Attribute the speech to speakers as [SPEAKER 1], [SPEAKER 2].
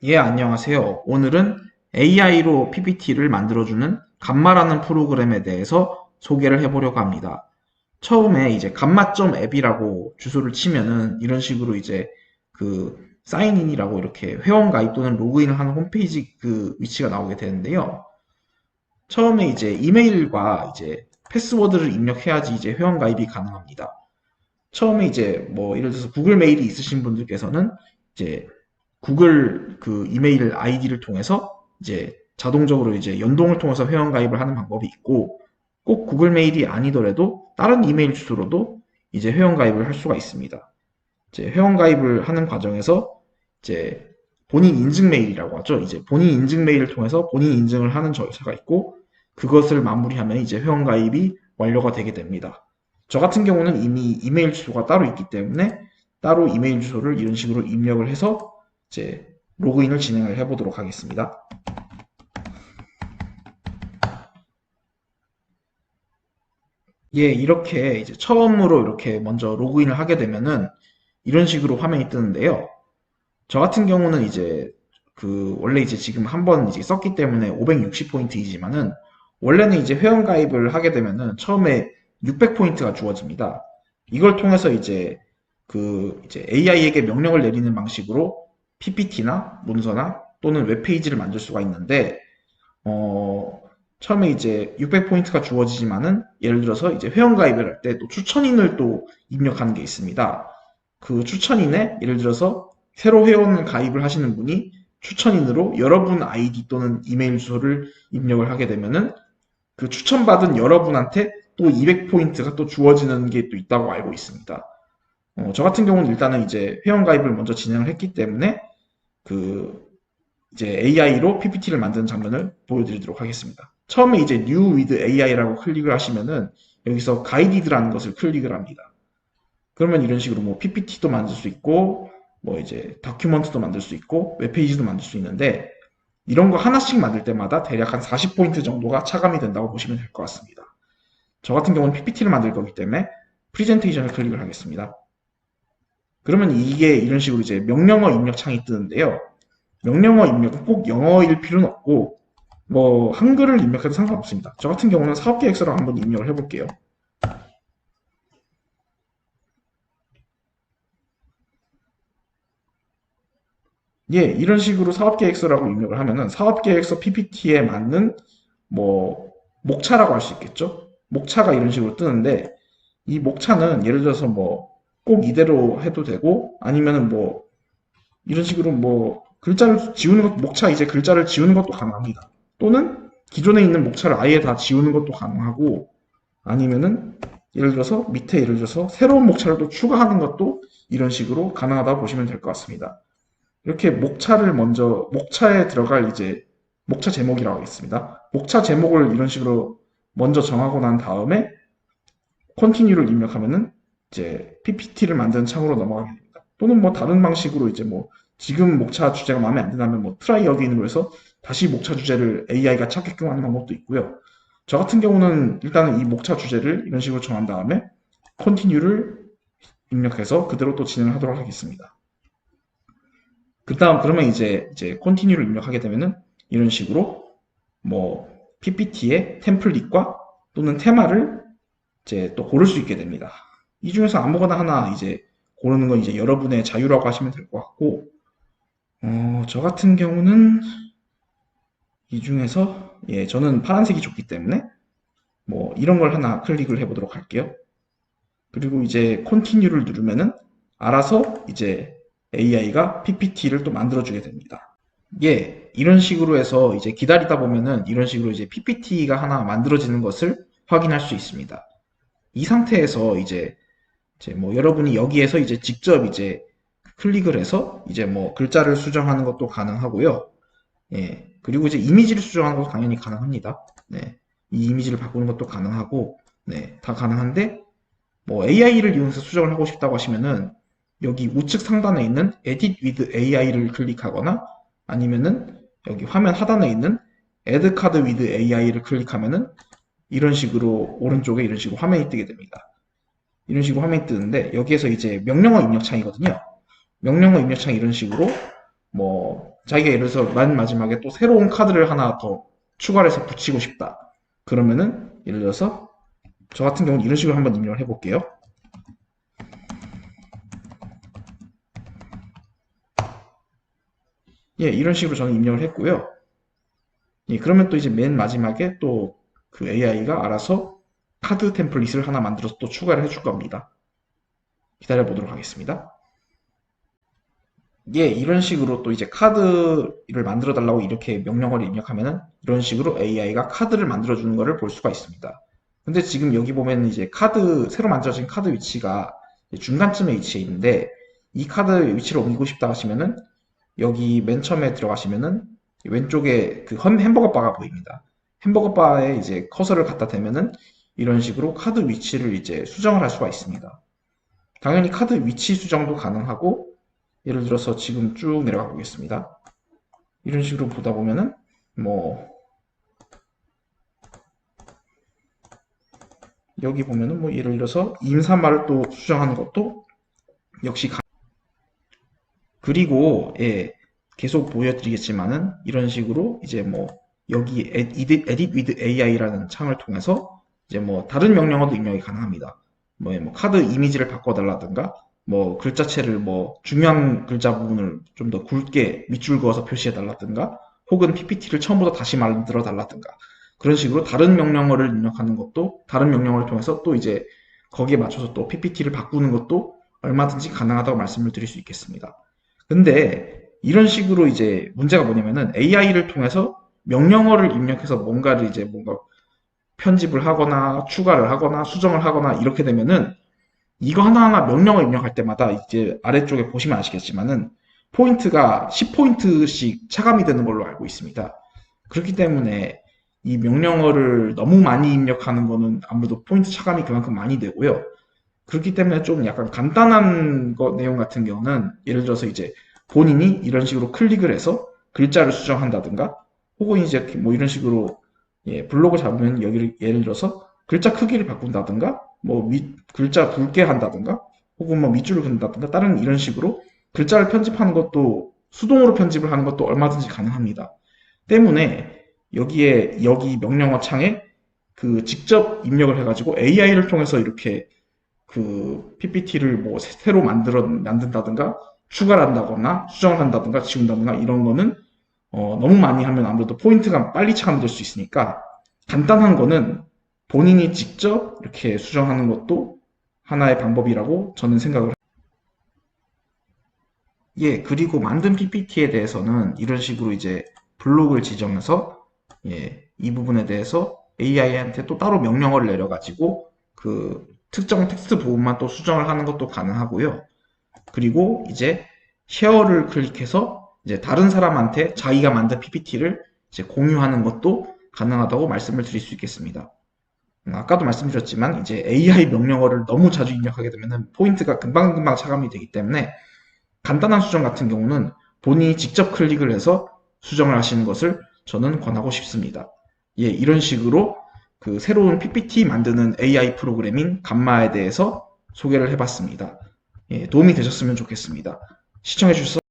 [SPEAKER 1] 예, 안녕하세요. 오늘은 AI로 PPT를 만들어주는 감마라는 프로그램에 대해서 소개를 해보려고 합니다. 처음에 이제 감마.앱이라고 주소를 치면은 이런 식으로 이제 그 사인인이라고 이렇게 회원 가입 또는 로그인을 하는 홈페이지 그 위치가 나오게 되는데요. 처음에 이제 이메일과 이제 패스워드를 입력해야지 이제 회원 가입이 가능합니다. 처음에 이제 뭐 예를 들어서 구글 메일이 있으신 분들께서는 이제 구글 그 이메일 아이디를 통해서 이제 자동적으로 이제 연동을 통해서 회원 가입을 하는 방법이 있고, 꼭 구글 메일이 아니더라도 다른 이메일 주소로도 이제 회원 가입을 할 수가 있습니다. 이제 회원 가입을 하는 과정에서 이제 본인 인증 메일이라고 하죠. 이제 본인 인증 메일을 통해서 본인 인증을 하는 절차가 있고, 그것을 마무리하면 이제 회원 가입이 완료가 되게 됩니다. 저 같은 경우는 이미 이메일 주소가 따로 있기 때문에 따로 이메일 주소를 이런 식으로 입력을 해서 이제 로그인을 진행을 해보도록 하겠습니다. 예, 이렇게 이제 처음으로 이렇게 먼저 로그인을 하게 되면은 이런 식으로 화면이 뜨는데요. 저 같은 경우는 이제 그 원래 이제 지금 한번 이제 썼기 때문에 560포인트이지만은 원래는 이제 회원 가입을 하게 되면은 처음에 600포인트가 주어집니다. 이걸 통해서 이제 그 이제 AI에게 명령을 내리는 방식으로 PPT나 문서나 또는 웹페이지를 만들 수가 있는데 어, 처음에 이제 600포인트가 주어지지만은 예를 들어서 이제 회원 가입을 할 때 또 추천인을 또 입력하는 게 있습니다. 그 추천인에 예를 들어서 새로 회원 가입을 하시는 분이 추천인으로 여러분 아이디 또는 이메일 주소를 입력을 하게 되면은 그 추천받은 여러분한테 또 200포인트가 또 주어지는 게 또 있다고 알고 있습니다. 저 같은 경우는 일단은 이제 회원 가입을 먼저 진행을 했기 때문에 그 이제 AI로 PPT를 만드는 장면을 보여드리도록 하겠습니다. 처음에 이제 New with AI라고 클릭을 하시면은 여기서 가이디드라는 것을 클릭을 합니다. 그러면 이런 식으로 뭐 PPT도 만들 수 있고 뭐 이제 다큐먼트도 만들 수 있고 웹페이지도 만들 수 있는데 이런 거 하나씩 만들 때마다 대략 한 40포인트 정도가 차감이 된다고 보시면 될 것 같습니다. 저 같은 경우는 PPT를 만들 거기 때문에 프리젠테이션을 클릭을 하겠습니다. 그러면 이게 이런 식으로 이제 명령어 입력 창이 뜨는데요. 명령어 입력은 꼭 영어일 필요는 없고 뭐 한글을 입력해도 상관없습니다. 저 같은 경우는 사업계획서를 한번 입력을 해볼게요. 예, 이런 식으로 사업계획서라고 입력을 하면은 사업계획서 PPT에 맞는 뭐 목차라고 할 수 있겠죠. 목차가 이런 식으로 뜨는데 이 목차는 예를 들어서 뭐 꼭 이대로 해도 되고 아니면은 뭐 이런 식으로 뭐 글자를 지우는 것, 목차 이제 글자를 지우는 것도 가능합니다. 또는 기존에 있는 목차를 아예 다 지우는 것도 가능하고 아니면은 예를 들어서 밑에 예를 들어서 새로운 목차를 또 추가하는 것도 이런 식으로 가능하다고 보시면 될 것 같습니다. 이렇게 목차를 먼저 목차에 들어갈 이제 목차 제목이라고 하겠습니다. 목차 제목을 이런 식으로 먼저 정하고 난 다음에 컨티뉴를 입력하면은 이제 PPT를 만드는 창으로 넘어가게 됩니다. 또는 뭐 다른 방식으로 이제 뭐 지금 목차 주제가 마음에 안 든다면 뭐 트라이 어게인으로 해서 다시 목차 주제를 AI가 찾게끔 하는 방법도 있고요. 저 같은 경우는 일단은 이 목차 주제를 이런 식으로 정한 다음에 컨티뉴를 입력해서 그대로 또 진행을 하도록 하겠습니다. 그 다음 그러면 이제 컨티뉴를 입력하게 되면은 이런 식으로 뭐 PPT의 템플릿과 또는 테마를 이제 또 고를 수 있게 됩니다. 이 중에서 아무거나 하나 이제 고르는 건 이제 여러분의 자유라고 하시면 될 것 같고, 저 같은 경우는 이 중에서 예, 저는 파란색이 좋기 때문에 뭐 이런 걸 하나 클릭을 해보도록 할게요. 그리고 이제 컨티뉴를 누르면은 알아서 이제 AI가 PPT를 또 만들어주게 됩니다. 예, 이런 식으로 해서 이제 기다리다 보면은 이런 식으로 이제 PPT가 하나 만들어지는 것을 확인할 수 있습니다. 이 상태에서 이제 뭐 여러분이 여기에서 이제 직접 이제 클릭을 해서 이제 뭐 글자를 수정하는 것도 가능하고요. 예. 그리고 이제 이미지를 수정하는 것도 당연히 가능합니다. 네. 이 이미지를 바꾸는 것도 가능하고, 네. 다 가능한데, 뭐 AI를 이용해서 수정을 하고 싶다고 하시면은 여기 우측 상단에 있는 Edit with AI를 클릭하거나 아니면은 여기 화면 하단에 있는 Add Card with AI를 클릭하면은 이런 식으로 오른쪽에 이런 식으로 화면이 뜨게 됩니다. 이런 식으로 화면이 뜨는데 여기에서 이제 명령어 입력창이거든요. 명령어 입력창 이런 식으로 뭐 자기가 예를 들어서 맨 마지막에 또 새로운 카드를 하나 더 추가를 해서 붙이고 싶다. 그러면은 예를 들어서 저 같은 경우는 이런 식으로 한번 입력을 해볼게요. 예, 이런 식으로 저는 입력을 했고요. 예, 그러면 또 이제 맨 마지막에 또 그 AI가 알아서 카드 템플릿을 하나 만들어서 또 추가를 해줄 겁니다. 기다려 보도록 하겠습니다. 예, 이런 식으로 또 이제 카드를 만들어 달라고 이렇게 명령어를 입력하면은 이런 식으로 AI가 카드를 만들어 주는 것을 볼 수가 있습니다. 근데 지금 여기 보면 이제 새로 만들어진 카드 위치가 중간쯤에 위치해 있는데 이 카드 위치를 옮기고 싶다 하시면은 여기 맨 처음에 들어가시면은 왼쪽에 그 햄버거 바가 보입니다. 햄버거 바에 이제 커서를 갖다 대면은 이런 식으로 카드 위치를 이제 수정을 할 수가 있습니다. 당연히 카드 위치 수정도 가능하고 예를 들어서 지금 쭉 내려가 보겠습니다. 이런 식으로 보다 보면은 뭐 여기 보면은 뭐 예를 들어서 임산말을 또 수정하는 것도 역시 그리고 예, 계속 보여드리겠지만은 이런 식으로 이제 뭐 여기 Edit with AI라는 창을 통해서 이제 뭐 다른 명령어도 입력이 가능합니다. 뭐 카드 이미지를 바꿔달라든가 뭐 글자체를 뭐 중요한 글자 부분을 좀 더 굵게 밑줄 그어서 표시해달라든가 혹은 PPT를 처음부터 다시 만들어 달라든가 그런 식으로 다른 명령어를 입력하는 것도 다른 명령어를 통해서 또 이제 거기에 맞춰서 또 PPT를 바꾸는 것도 얼마든지 가능하다고 말씀을 드릴 수 있겠습니다. 근데 이런 식으로 이제 문제가 뭐냐면은 AI를 통해서 명령어를 입력해서 뭔가를 이제 뭔가 편집을 하거나 추가를 하거나 수정을 하거나 이렇게 되면은 이거 하나하나 명령어 입력할 때마다 이제 아래쪽에 보시면 아시겠지만은 포인트가 10포인트씩 차감이 되는 걸로 알고 있습니다. 그렇기 때문에 이 명령어를 너무 많이 입력하는 거는 아무래도 포인트 차감이 그만큼 많이 되고요. 그렇기 때문에 좀 약간 간단한 내용 같은 경우는 예를 들어서 이제 본인이 이런 식으로 클릭을 해서 글자를 수정한다든가 혹은 이제 뭐 이런 식으로 예, 블록을 잡으면 여기를 예를 들어서 글자 크기를 바꾼다든가 뭐 글자 굵게 한다든가 혹은 뭐 밑줄을 긋는다든가 다른 이런 식으로 글자를 편집하는 것도 수동으로 편집을 하는 것도 얼마든지 가능합니다. 때문에 여기 명령어 창에 그 직접 입력을 해가지고 AI를 통해서 이렇게 그 PPT를 뭐 새로 만든다든가 추가를 한다거나 수정을 한다든가 지운다든가 이런 거는 너무 많이 하면 아무래도 포인트가 빨리 차감될 수 있으니까 간단한 거는 본인이 직접 이렇게 수정하는 것도 하나의 방법이라고 저는 생각을 합니다. 예, 그리고 만든 PPT에 대해서는 이런 식으로 이제 블록을 지정해서 예, 이 부분에 대해서 AI한테 또 따로 명령어를 내려가지고 그 특정 텍스트 부분만 또 수정을 하는 것도 가능하고요. 그리고 이제 쉐어를 클릭해서 이제 다른 사람한테 자기가 만든 PPT를 이제 공유하는 것도 가능하다고 말씀을 드릴 수 있겠습니다. 아까도 말씀드렸지만 이제 AI 명령어를 너무 자주 입력하게 되면 포인트가 금방금방 차감이 되기 때문에 간단한 수정 같은 경우는 본인이 직접 클릭을 해서 수정을 하시는 것을 저는 권하고 싶습니다. 예, 이런 식으로 그 새로운 PPT 만드는 AI 프로그램인 감마에 대해서 소개를 해봤습니다. 예, 도움이 되셨으면 좋겠습니다. 시청해주셔서